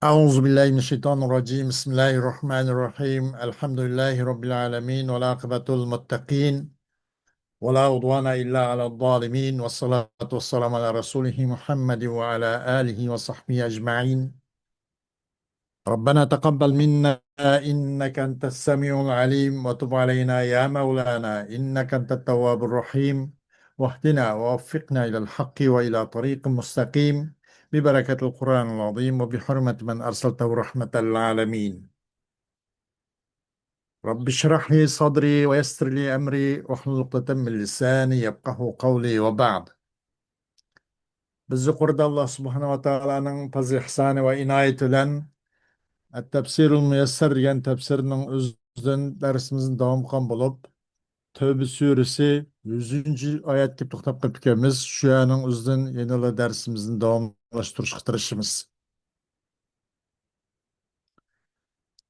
أعوذ بالله من الشيطان الرجيم بسم الله الرحمن الرحيم الحمد لله رب العالمين والعاقبة المتقين ولا عدوان إلا على الظالمين والصلاة والسلام على رسوله محمد وعلى آله وصحبه أجمعين. ربنا تقبل منا إنك أنت السميع العليم وتب علينا يا مولانا إنك أنت التواب الرحيم، واهدنا ووفقنا إلى الحق وإلى طريق مستقيم ببركة القرآن العظيم وبحرمة من أرسلته رحمة للعالمين. رب اشرح لي صدري ويسر لي أمري واحلل عقدة من لساني يفقه قولي وبعد. بالذكر الله سبحانه وتعالى نن فضل إحسانه وعناية لن التفسير الميسر yen tefsirinin özden dersimizin devam kılan bulup Tövbe suresi 100. ayet to'xtab qolib ketamiz. Şu anın özden yenile dersimizin devamlaştırışga tirişimiz.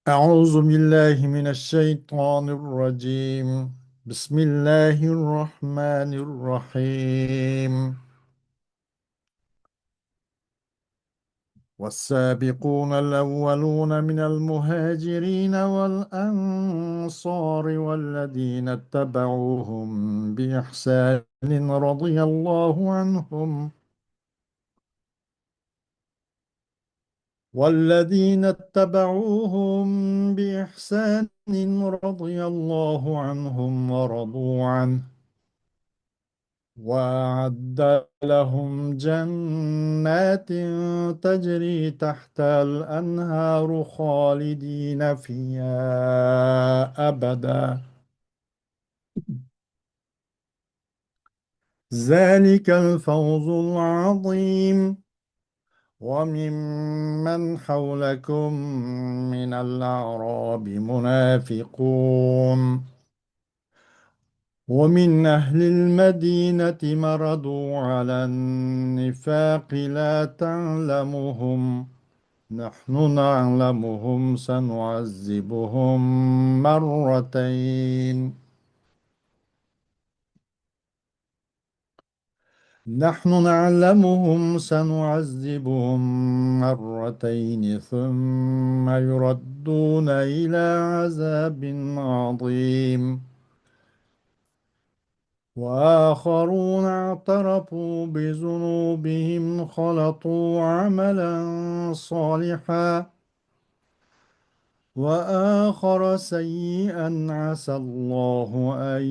Euzu billahi mineşşeytanirracim. Bismillahirrahmanirrahim. والسابقون الأولون من المهاجرين والأنصار والذين اتبعوهم بإحسان رضي الله عنهم والذين اتبعوهم بإحسان رضي الله عنهم ورضوا عنه وأعد لهم جنات تجري تحت الأنهار خالدين فيها أبدا ذلك الفوز العظيم. وممن حولكم من الأعراب منافقون ومن أهل المدينة مردوا على النفاق لا تعلمهم نحن نعلمهم سنعذبهم مرتين نحن نعلمهم سنعذبهم مرتين ثم يردون إلى عذاب عظيم وآخرون اعترفوا بذنوبهم خلطوا عملا صالحا وآخر سيئا عسى الله أن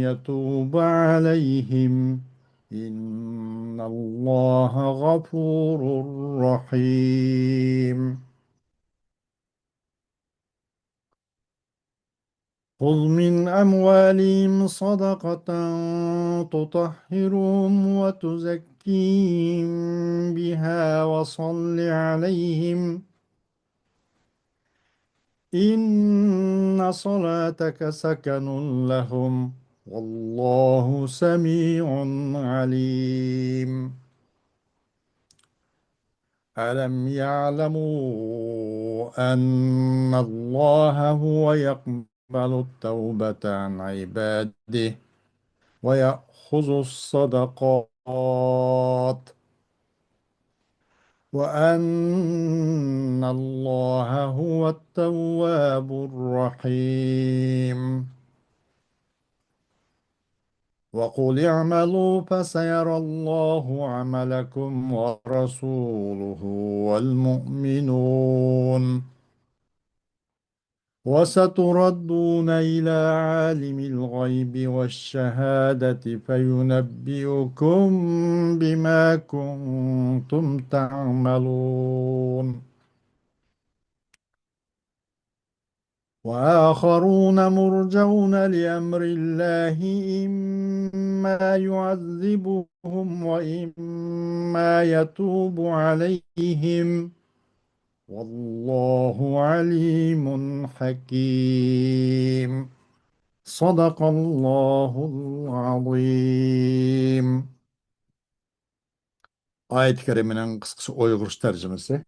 يتوب عليهم إن الله غفور رحيم. خذ من أموالهم صدقة تطهرهم وتزكيهم بها وصل عليهم إن صلاتك سكن لهم والله سميع عليم. ألم يعلموا أن الله هو يقبل التوبة عن عباده ويأخذ الصدقات وأن الله هو التواب الرحيم. وقل اعملوا فسيرى الله عملكم ورسوله والمؤمنون وستردون إلى عالم الغيب والشهادة فينبئكم بما كنتم تعملون. وآخرون مرجون لأمر الله إما يعذبهم وإما يتوب عليهم والله عليم حكيم. صدق الله العظيم. Ayet-i Kerime'nin kıskısı Uygur tercümesi.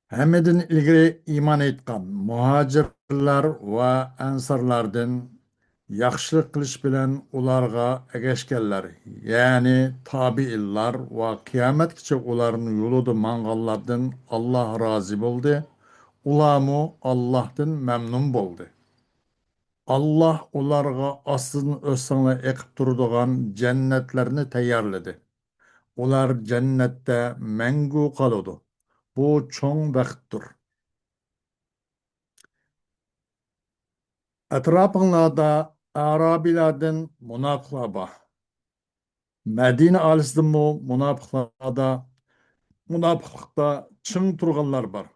Hemedin ilgili iman etkan muhacirler ve ensarlardan yaxshilik qilish bilan ularga ergashganlar, ya'ni tabiinlar va qiyomatgacha ularning yo'lida manganlardan Alloh rozi bo'ldi. Ularmu Allohdan mamnun bo'ldi. Alloh ularga ostidan o'sanglar eqib turadigan jannatlarni tayyorladi. Ular jannatda mangu qoladi. Bu cho'ng baxtdir. Atrofinglarda Arablardan munofiqlar bor. Madina olisida munofiqlarda munofiqlikda ching turganlar bor.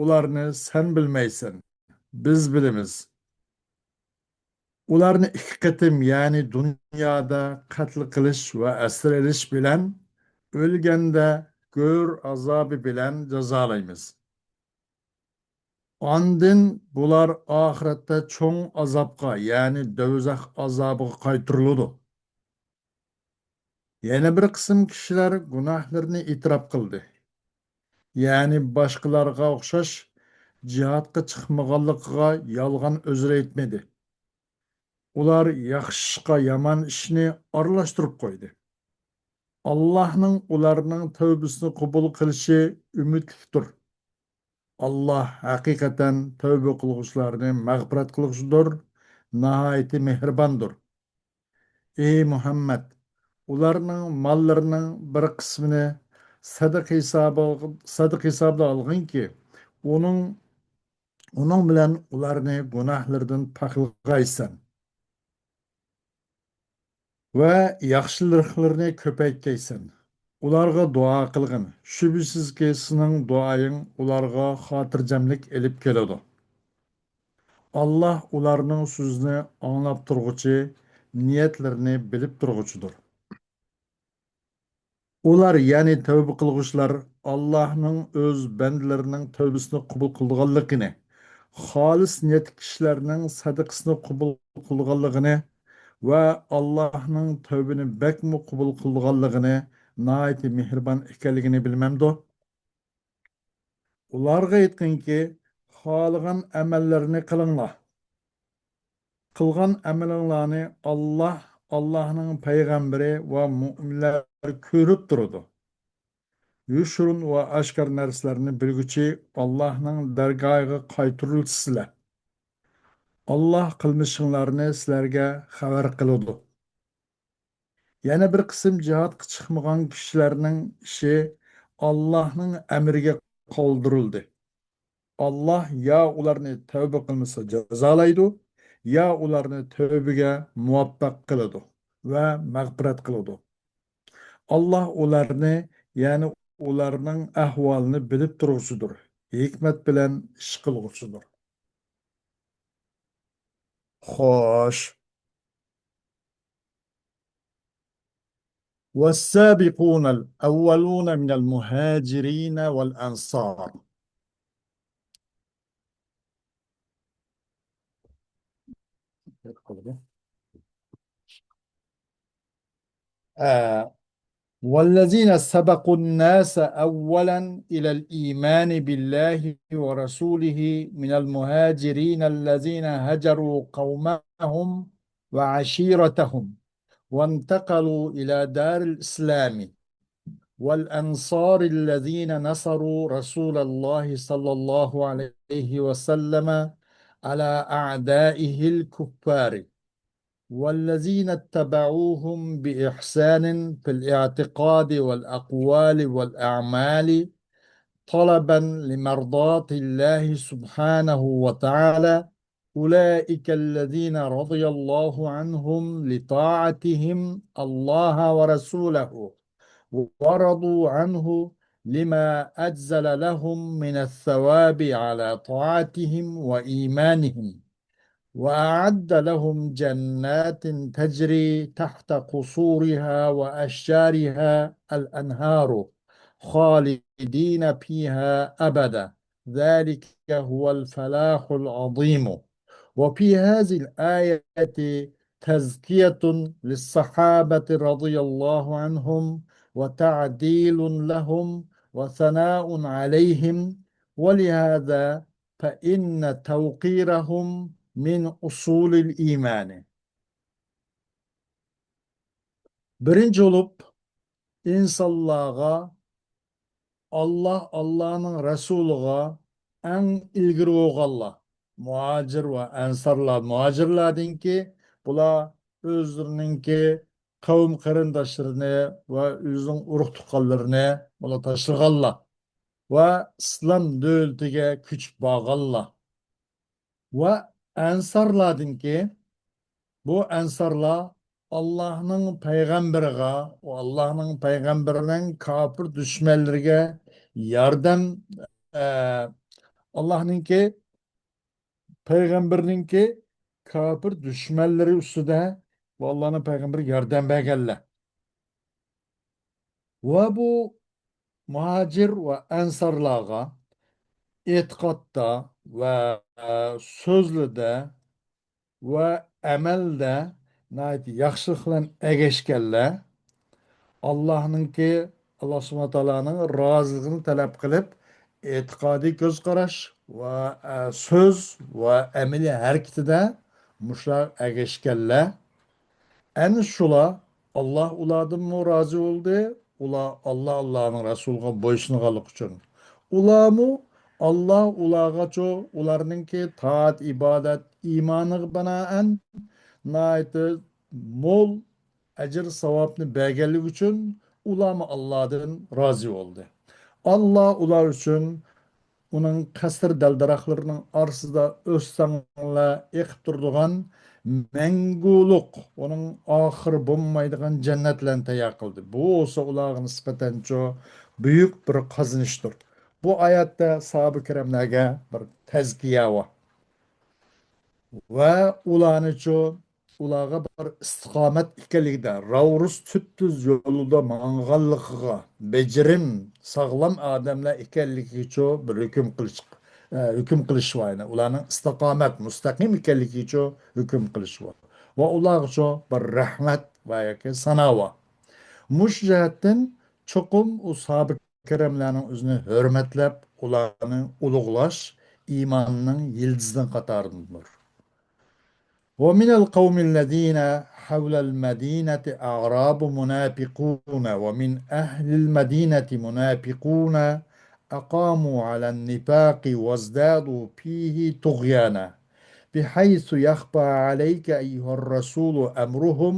Ularni sen bilmaysan. Biz bilamiz. Ularni ikki qatim, ya'ni dunyoda qatl qilish va asir elish bilan o'lganda go'r azobi bilan jazolaymiz. Ondan bular oxiratda cho'ng azobga, ya'ni do'zax azobiga qaytariladi. Yana bir qism kishilar gunohlarini e'tirof qildi. Ya'ni boshqalarga o'xshash jihodga chiqmaganligiga yolg'on uzr aytmadi. Ular yaxshi ishga yomon ishni aralashtirib qo'ydi. Allohning ularning tavbasini qabul qilishi umidlidir. Alloh haqiqatan tavba qilguvchilarni mag'firat qilg'uchidir, nihoyatda mehribondir. Ey Muhammad, ularning mollarining bir qismini sadaqa hisobida olginki, uning uning bilan ularni gunohlaridan poklaysan va yaxshiliklarni ko'paytaysan. Ularga duo qilgin. Shubhisizki sening duoying ularga xotirjamlik elib keladi. Allah ularning so'zini anglab turg'uchi, niyatlarini bilib turg'uchidir. Ular, ya'ni tövbe qilg'uvchilar, Allohning o'z bandalarining tövbesini qabul qilganligini, xolis niyat kishilarning sadaqasini qabul qilganligini va Allohning tövbini bakmu qabul qilganligini, nihoyat mehribon ekanligini bilmamdi. Ularga aytqinki, xohlagan amallarni qilinglar. Qilgan amalinglarni Allohning payg'ambari va mu'minlar ko'rib turadi. Yushrun va oshkor narsalarni bilguchi Allohning dargohiga qaytarilsizlar. Alloh qilmishinglarni sizlarga xabar qiladi. Yana bir qism jihodga chiqmagan kishilarning ishi Allohning amriga qoldirildi. Alloh yo ularni tavba qilmasa jazolaydi, yo ularni tavbaga muvaffaq qiladi va mag'firat qiladi. Alloh ularni, ya'ni ularning ahvolini bilib turg'uchidir. Hikmat bilan ish qilg'uchidir. Xo'sh. والسابقون الأولون من المهاجرين والأنصار. والذين سبقوا الناس أولا إلى الإيمان بالله ورسوله من المهاجرين الذين هجروا قومهم وعشيرتهم وانتقلوا إلى دار الإسلام، والأنصار الذين نصروا رسول الله صلى الله عليه وسلم على أعدائه الكفار، والذين اتبعوهم بإحسان في الاعتقاد والأقوال والأعمال طلبا لمرضاة الله سبحانه وتعالى. أولئك الذين رضي الله عنهم لطاعتهم الله ورسوله، ورضوا عنه لما أجزل لهم من الثواب على طاعتهم وإيمانهم، وأعد لهم جنات تجري تحت قصورها وأشجارها الأنهار خالدين فيها أبدا. ذلك هو الفلاح العظيم. وفي هذه الآية تزكية للصحابة رضي الله عنهم، وتعديل لهم، وثناء عليهم، ولهذا فإن توقيرهم من أصول الإيمان. Birinci olup insanlığa Allah Allah'ın Resuluğa en ilgili oğalla muhacir ve ensarlar muhacirlerden ki bula özlerinin ki kavim kırındaşlarını ve özün uruk tukallarını bula taşırgalla ve İslam devletine küç bağalla ve ensarlardan ki bu ensarlar Allah'ın peygamberiga o Allah'ın peygamberinin kafir düşmanlarına yardım Allah'ınki peygamberininki kafir düşmanları üstüde ve Allah'ın peygamberi yardım bergerler. Ve bu muhacir ve ensarlarga etikatta ve sözlüde ve emelde nayt yaxşılıkla egeşkerler Allah'ınki Allah subhanahu teala'nın razılığını talep kılıp etikadi göz karaş ve söz ve emeli hareketide muşlar egeşkerler. En şula Allah ulardan mı razı oldu? Ula Allah Allah'ın Resulüne boysungalık için. Ula mı Allah ulağa ço ularınki taat, ibadet, imanı banaen naiti mol ecir savabını belgelik için ulama Allah'tan razı oldu. Allah ular için onun kasır deldaraklarının arsıda özsanla ekip durduğun menguluk, onun ahır bulmaydıgan cennetlen teya kıldı. Bu olsa ulağın nispeten çok büyük bir kazanıştır. Bu ayette sahabe-i kiramlarga bir tezkiye var. Ve ulanıcı ulağa bir istikamet ikiligide ravrus tüttüz yolunda mangallıqıga becerim sağlam adamla ikellik için bir hüküm kılış var. Yani ulanın istikamet müstakim ikellik için hüküm kılış var. Ve ulağa için bir rahmet ve yaki sana var. Muş cihetten çokum o sahabe keremlerinin özünü hürmetlep ulanı uluglaş imanının yıldızının katarındır. ومن القوم الذين حول المدينة أعراب منافقون ومن أهل المدينة منافقون أقاموا على النفاق وازدادوا فيه طغيانا بحيث يخفى عليك أيها الرسول أمرهم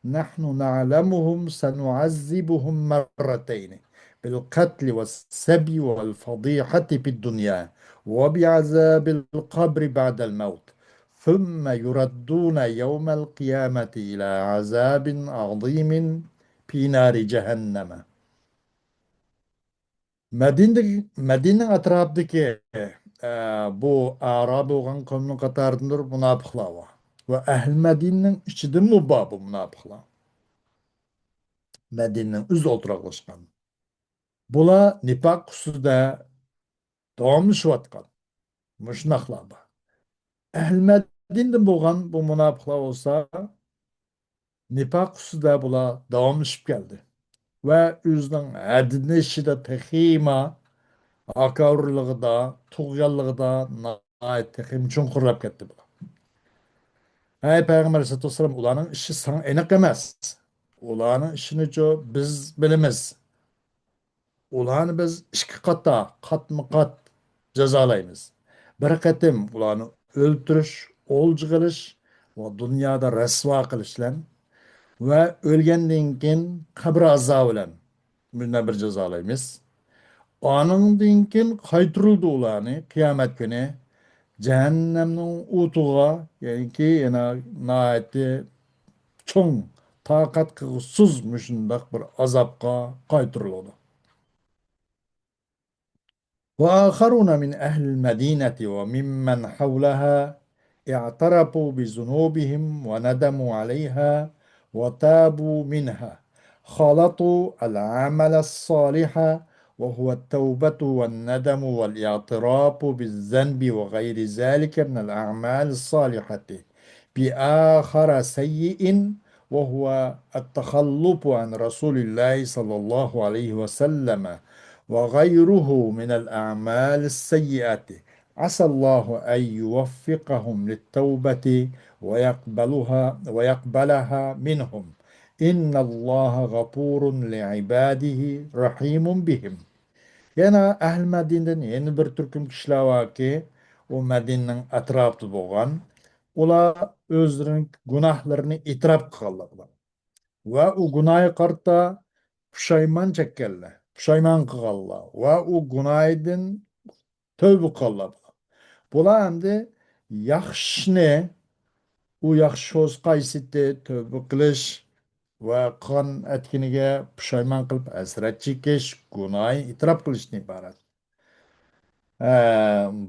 نحن نعلمهم سنعذبهم مرتين بالقتل والسبي والفضيحة في الدنيا وبعذاب القبر بعد الموت ثم يردون يوم القيامة إلى عذاب عظيم في نار جهنم. Medine'nin etrafındaki bu Arap olan kavmin katarındır münafıklar var. Ve ehl Medine'nin içinde mi bu münafıklar? Medine'nin üz oturaklaşkan. Bula nifak hususunda devamlı şuvatkan. Müşnaklar var. Ehl Medine'den bo'lgan bu münafıklar olsa nifak hususunda bula devamlı geldi. Ve özünün hadini işide tehima akavurluğu da, tuğyallığı da nait tehim çunkurlap gitti bu. Hey Peygamber Aleyhisselatü Vesselam ulanın işi sana enik emez. Ulanın işini biz bilimiz. Ulanı biz iki katta, kat mı kat cezalayımız. Bir katim ulanı öldürüş, olcu kılış ve dünyada resva kılışlan ve ölgenden keyin kabir azabı bilen bir cezalayımız. Anından keyin qaytırıldı ulanı kıyamet günü cehennemnin utuğa yani ki yana naati çoğun takat kılsız müşündak bir azapka qaytırıldı. وآخرون من أهل المدينة وممن حولها اعترفوا بذنوبهم وندموا عليها وتابوا منها خلطوا العمل الصالح وهو التوبة والندم والاعتراف بالذنب وغير ذلك من الأعمال الصالحة بآخر سيء وهو التخلف عن رسول الله صلى الله عليه وسلم وغيره من الأعمال السيئة عسى الله أن يوفقهم للتوبة ويقبلها منهم İnnallaha gafurun li'ibadihi rahimun bihim. Yana Ahl Madin'den yeni bir türküm kişiler var ki o Medine'nin etrafı bolgan. Ular özlerinin günahlarını itiraf kılırlar. Ve o günahı karta puşayman çekkerler. Puşayman kılarlar. Ve o günahiden tövbe kılarlar. Bular hem de yaxşını u yaxshi so'z qaysidi tövbe qilish va qilgan aytganiga pushaymon qilib hasrat chekish gunoh e'tirof qilishdan iborat.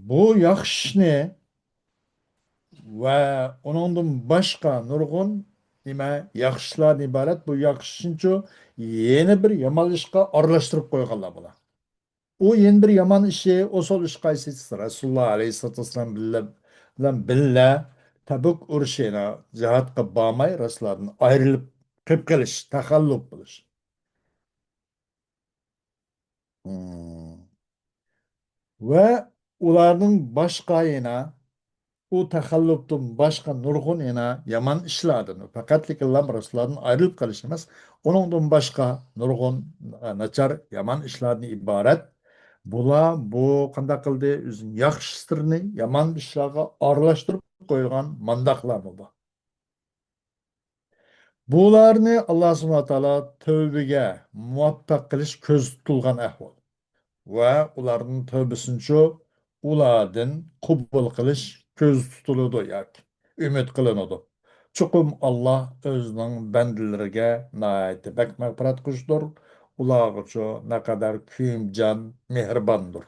Bu yaxshi ishni va uningdan boshqa nurg'un nima yaxshi ishlardan iborat. Bu yaxshi ishni yeni bir yomon ishga aralashtirib qo'yganlar bular. O yeni bir yaman işi, o sol iş kaysisi Resulullah Aleyhisselatü Vesselam bilen billa Tabuk uruşuna cihatka bağmay Resulullah'ın ayrılıp kıp kılış, tahallup kılış. Hmm. Ve ularının başka yana o tahalluptun başka nurgun yana yaman işladığını fakat likellam Resulullah'ın ayrılıp kalış emez. Onundan başka nurgun naçar yaman işladığını ibaret. Bula bu kanda kıldı üzün yakıştırını yaman işlerge arlaştırıp koyulgan mandaklar mı bu? Bularını Allah subhanahu wa ta'ala tövbege muvaffak kılış köz tutulgan ahval. Ve ularning tövbesinçe ulardan kubul qilish ko'z tutuludu yoki umid qilinadi. Chuqum Allah o'zining bandalariga nihoyatda bak mag'firat qilishdir. Ularga naqadar kuyimjon, mehribondir.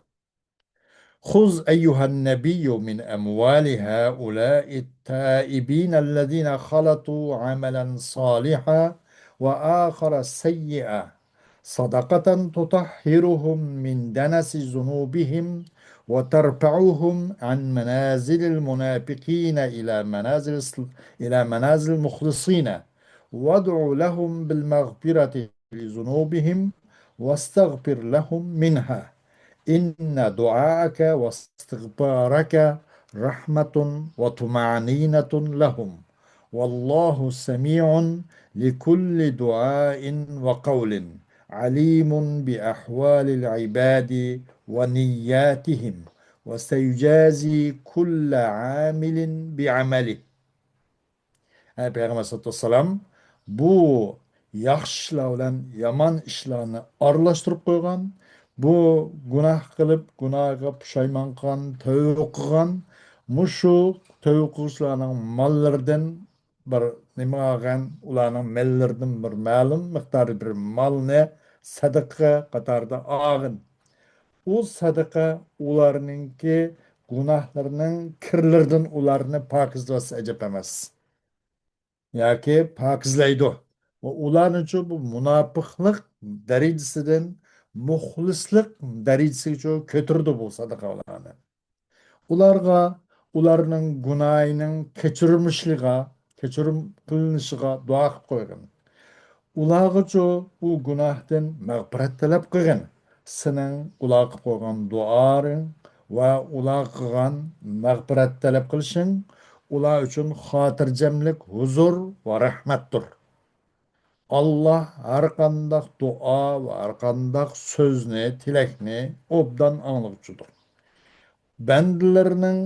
خذ أيها النبي من أموال هؤلاء التائبين الذين خلطوا عملا صالحا وآخر سيئا صدقة تطهرهم من دنس ذنوبهم وترفعهم عن منازل المنافقين إلى منازل المخلصين وادع لهم بالمغفرة لذنوبهم واستغفر لهم منها إن دعاءك واستغفارك رحمة وطمأنينة لهم والله سميع لكل دعاء وقول عليم بأحوال العباد ونياتهم وسيجازي كل عامل بعمله. Peygamber sallallahu aleyhi ve sellem bu yaxshi ishlar bilan yomon ishlarni aralashtirib qo'ygan, bu gunoh qilib gunohga pushaymon qilgan, tavba qilgan, mushu tavba qiluvchilarning mollaridan bir nima olgan, ularning mallaridan bir ma'lum miqdorda bir molni sadaqa qatorida olgin. U sadaqa ularninki gunohlarining kirlaridan ularni pokizlasa ajab emas. Yoki pokizlaydi. Va ularning uchun bu munofiqlik darajasidan muxlislik darajasigacha ko'tardi bu sadaqalarni. Ularga ularning gunohining kechirilmishiga, kechirim qilinishiga duo qilib qo'ygan. Ulargacha u gunohdan mag'firat talab qilgan. Sening ular qilib qo'ygan duoring va ular qilgan mag'firat talab qilishing ular uchun xotirjamlik, huzur va rahmatdir. Allah har qandaq duo va har qandaq so'zni, tilakni obdan anglovchidir. Bandalarining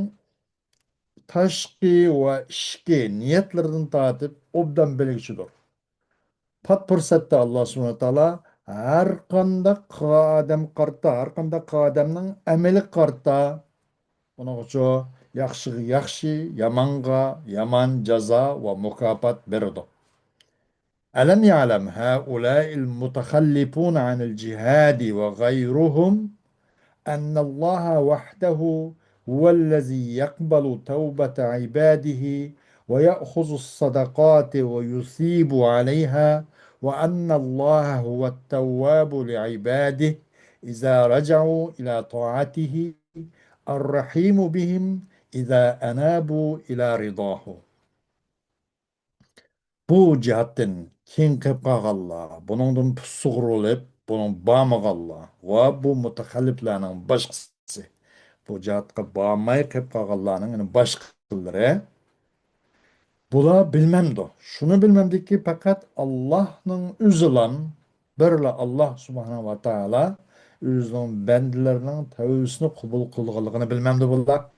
tashqi va ichki niyatlaridan tortib obdan bilguchidir. Pat fursatda Alloh subhanahu va taolo har qandaq odam qarta, har qandaq odamning amali qarta uning uchun yaxshiga yaxshi, yomonga yomon jazo va mukofot beradi. ألم يعلم هؤلاء المتخلفون عن الجهاد وغيرهم أن الله وحده هو الذي يقبل توبة عباده ويأخذ الصدقات ويثيب عليها وأن الله هو التواب لعباده إذا رجعوا إلى طاعته الرحيم بهم إذا أنابوا إلى رضاه. Bu cihatdan keng qilib qolganlar, buningdan sug'urilib, buning bormaganlar va bu mutaxalliflarning boshqasi. Bu jihatga bormay qilib qolganlarning boshqalari Bula bilmemdi. Şunu bilmemdiki fakat Allah'ın üzülan birle Allah subhanahu ve taala özünün bendilerinin tevbesini kabul kılgınlığını bilmemdi bula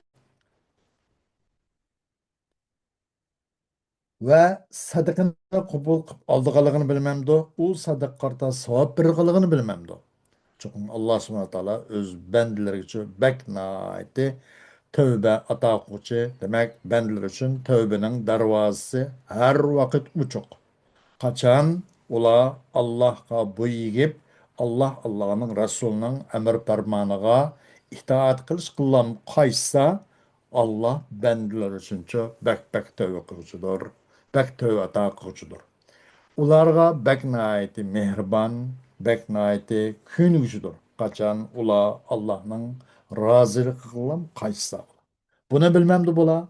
ve sadakını kabul kılıp aldıqalıqını bilmemdi. O sadak karta savab berğalıqını bilmemdi. Çünkü Allah subhanahu ve taala öz bendileri için bek naiti tövbe ata kılgıcı demek bendiler için tövbenin darvazası her vakit uçuk. Kaçan ula Allah'a buyup Allah'ın Resulünün emir fermanıga itaat kılış kıllam kaysa Allah bendiler için çok bek tövbe kılgıcıdır. Bek tövbe ata kılgıcıdır. Ularga bek naiti mehriban, bek naiti künügücüdür. Kaçan ula Allah'ın razılık kıllam kaysa. Bunu bilmemdi bula.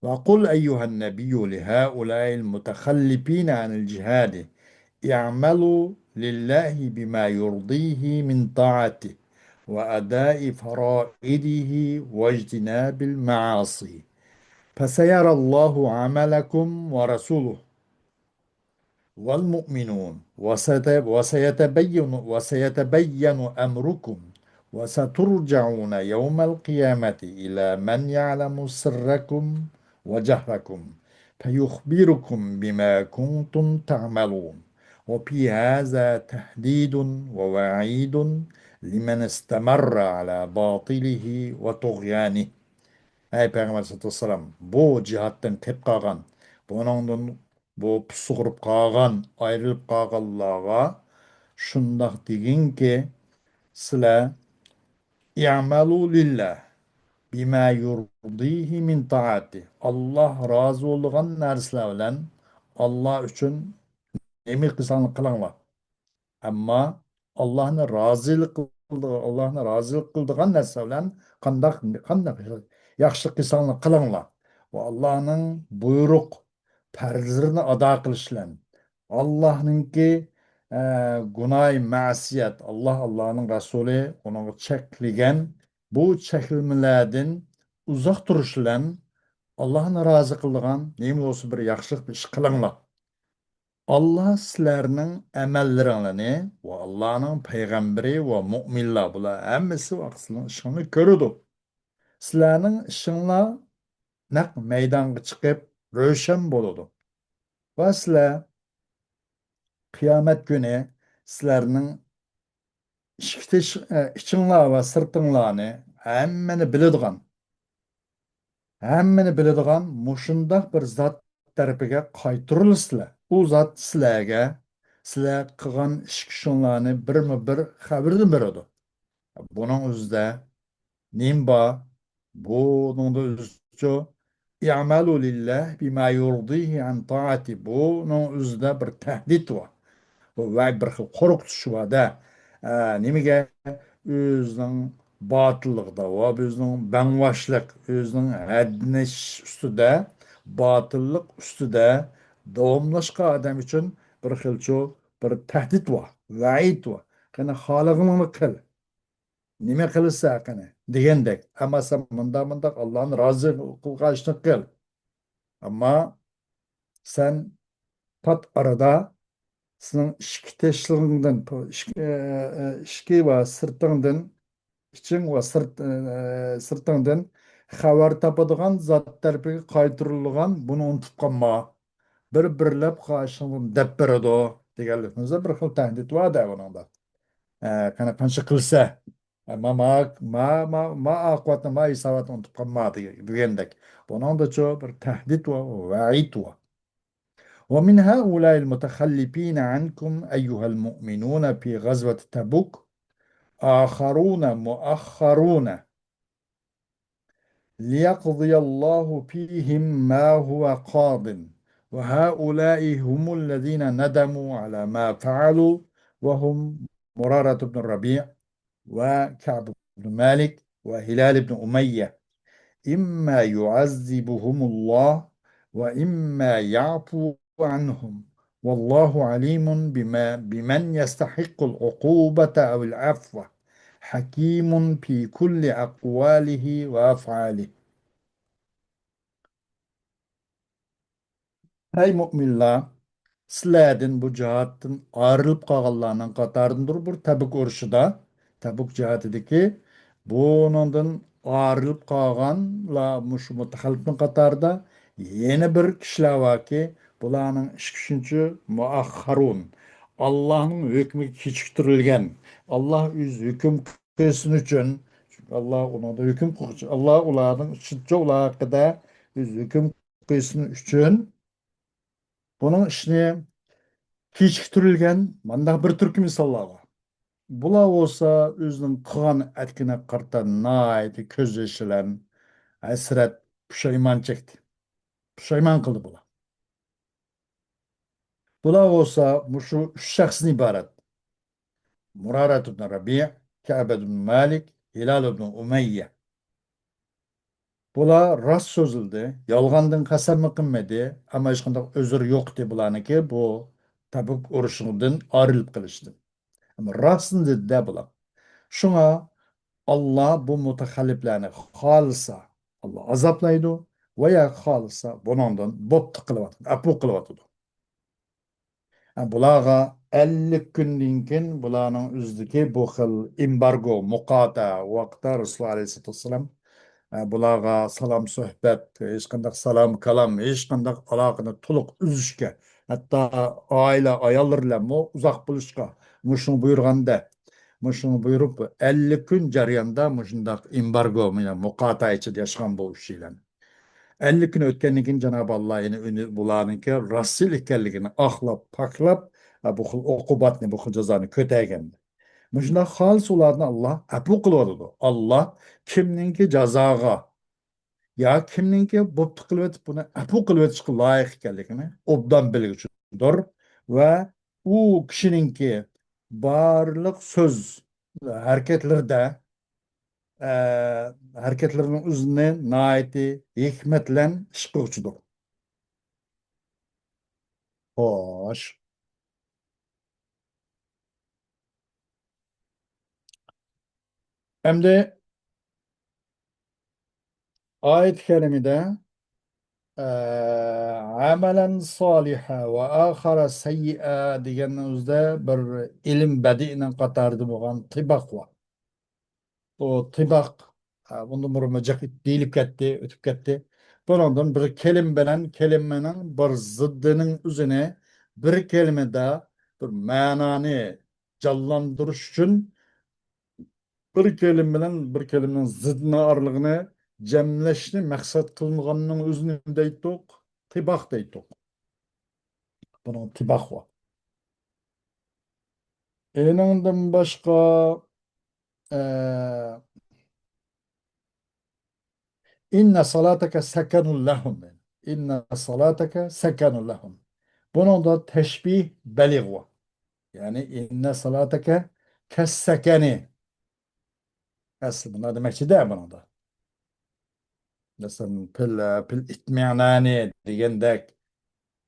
وقل أيها النبي لهؤلاء المتخلفين عن الجهاد اعملوا لله بما يرضيه من طاعته وأداء فرائضه واجتناب المعاصي فسيرى الله عملكم ورسوله والمؤمنون وسيتبين أمركم وسترجعون يوم القيامة إلى من يعلم سركم وجهركم فيخبركم بما كنتم تعملون وفي هذا تهديد ووعيد لمن استمر على باطله وطغيانه. Ey Peygamber sallallahu aleyhi ve sellem bu cihattan kep kalgan, bunun bu pusuğurup kalgan, ayrılıp kalganlığa şundak degin ki sile i'malu lillah bima yurdihi min taati. Allah razı olduğun narsalar bilen Allah için emir kısanlık kılаңlar. Ama Allah'ın razılık kıldığın narsa bilen kandak yaxşılık kılsanlık kılыңlar. Ve Allah'ın buyruk farzlarını ada kılışlan. Allah'ınki günah masiyet Allah'ın Resulü onu çekligen bu çekilmelerden uzak duruşlan Allah'ın razı kıldığın neymi olsa bir yaxşılık bir iş kılыңlar. Allah sizlerinin emellerini ve Allah'ın peygamberi ve müminler bular hemmesi vaxtının işini görüdü. Sizlerinin işinla nak meydana çıkıp röşen boludu. Ve sizler kıyamet günü sizlerinin içinla ve sırtınlarını hemmeni biladigan muşundaq bir zat tarafiga qaytırılsızlar. U zat sizlarga sizlar qilgan ish ishlarni birma-bir xabarini beradi. Bunun o'zida nim bor? Buningda o'zicha i'malu lillah bima yurdihi an taati. Bunun o'zida bir tahdid bor. Vay bir xil qo'rqitish bor-da. Nimaga o'zining botilligida va o'zining bangvoshlik, o'zining haddini ustida, botillik ustida davomlashgan odam uchun bir xilchu bir tahdid bor, vaid bor. Qani xolig'ingni qil. Nima qilsa qani degandek. Amma sen munda Allohni rozi qilgan ishni qil. Ammo sen pat arada senin içki teşhirlerinden, içki ve sırtından, için ve sırtından haber tapadıgan zat tarafiga qaytırılgan bunu unutup kalma. Bir-birlep karşılığını dep beredi o. Deganligimizda bir xil tahdid var da buningda. Kana qancha qilsa, ma aqvatni, ma hisobotni unutib qolma degandek. Buningda bir tahdid va vaid va. ومن هؤلاء المتخلفين عنكم أيها المؤمنون في غزوة تبوك آخرون مؤخرون ليقضي الله فيهم ما هو قاض وهؤلاء هم الذين ندموا على ما فعلوا وهم مرارة بن الربيع وكعب بن مالك وهلال بن أمية إما يعذبهم الله وإما يعفو عنهم والله عليم بمن يستحق العقوبة أو العفو حكيم في كل أقواله وأفعاله. Hey müminler, sizlerden bu cihattan ayrılıp kalganlarının katarındır bir Tabuk uruşuda, Tabuk cihatideki bundan ayrılıp kalganla muşu mutahalifin katarda yeni bir kişiler var ki bularının iş üçüncü muakharun. Allah'ın hükmü keçiktirilgen. Allah üz hüküm kılsın için çünkü Allah ona da hüküm kılsın. Allah onların işitçi olar hakkında üz hüküm kılsın için bunun işini kechiktirilgan manda bir turkum misollar bor. Bular bo'lsa o'zining qilgan atkina qarta nihoyatda ko'z yoshi bilan hasrat pushaymon chekdi. Pushaymon qildi bular. Bular bo'lsa mushu uch shaxsdan iborat. Murarat ibn Rabi', Ka'b ibn Malik, Hilal ibn Umayya. Bular rost so'zildi, yolg'ondan qasam qilmadi, ammo hech qanday uzr yo'qdi bularniki bu Tabuk urushidan ayrilib qilishdi. Ama rostini dedi bular. Şuna Allah bu mutaxalliflarni xohlasa Allah azoblaydi veya xohlasa bundan bo'pti qilyapti, apu qilyapti. Bularga 50 kundan keyin bularning o'zidagi bu xil embargo, muqota vaqtda Rasululloh alayhi vasallam bularga salom suhbat, hech qanday salom kalom, hech qanday aloqani to'liq uzishga, hatto oila ayollar bilan uzoq bo'lishga mushuni buyurganda Muşunu buyurup 50 gün jarayonda muşundaq embargo, muqata ichida yashagan bu ishchilar. 50 kun o'tgandan keyin Cenab-ı Allah yine bularniki rasul ekanligini axlab, paklab, bu xil uqubatni, bu xil jazoni ko'targan. Muşundaq xolis ularni Allah apu qilyotdi. Allah kimninki jazoga ya kimninki bo'pti qilib o'tib buni apu qilib o'tishga loyiq ekanligini obdan bilguchidir va u kishininki barliq so'z hareketlarda e, hareketlerinin üzerine naiti hikmetlen iş kılçıdır. Hoş. Hem de ayet-i kerimede amelen saliha ve ahara seyyi'a degenimizde bir ilim bedi'nin katardı boğan tibak var. O tibak bunu murmacak deyilip gitti, ötüp gitti. Bundan bir kelim bilen kelimenin bir zıddının üzerine bir kelime daha bir mananı canlandırış için bir kelime bilen bir kelimenin zıddını aralığını cemleşni maksat kılınganının özünü deydik, tibak deydik. Bunun tibak var. Enandan başka eee İnne salateke sekenun lehum. İnne salateke sekenun lehum. Bunun da teşbih belig var. Yani inne salateke kessekeni. Aslında demek ki de bunu da. Mesela pil itmiyanani diyendek.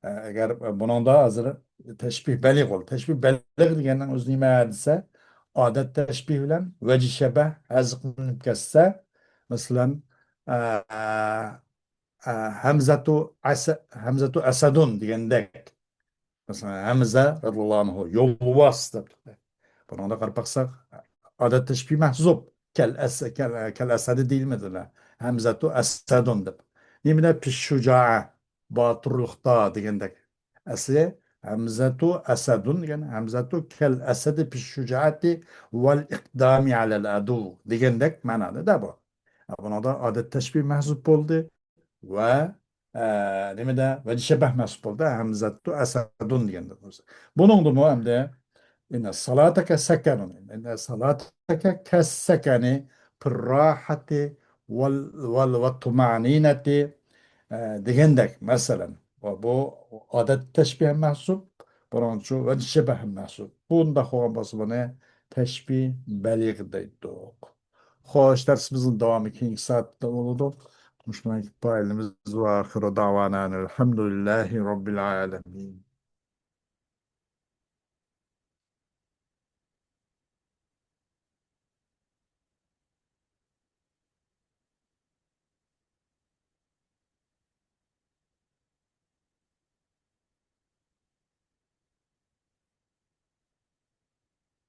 Eğer bunun da hazır teşbih belig ol. Teşbih belig diyenden uzun hadise adet teşbih bilen veci şebeh hazıklanıp kesse mesela Hamzatu Asadun degandek. Mesela Hamza radıyallahu anhu yolvas debdi. Buna da qarab baxsaq odat teşbih mahzub. Kel asadi deyilmediler. Hamzatu Asadun deb. Yemine pişşuca'a batırlıqta degandek. Asli Hamzatu Asadun degan Hamzatu kel asadi pişşucaati vel iqdami alel adu degandek ma'noda da bu. Buna da odat teşbih mahzub bo'ldi. Ve nimede ve şebeh mesbulda hemzettu esadun diyendir. Bunun da mu hem de inne salateke sekenun inne salateke kes sekeni pirrahati ve tumanineti digendek mesela bu adet teşbih mahsub bunun şu ve şebeh mahsub bunda hoğan basımını teşbih belig deydik. Hoş dersimizin devamı 2 saatte oldu. مش مايك باي المز واخر دعوانا أن الحمد لله رب العالمين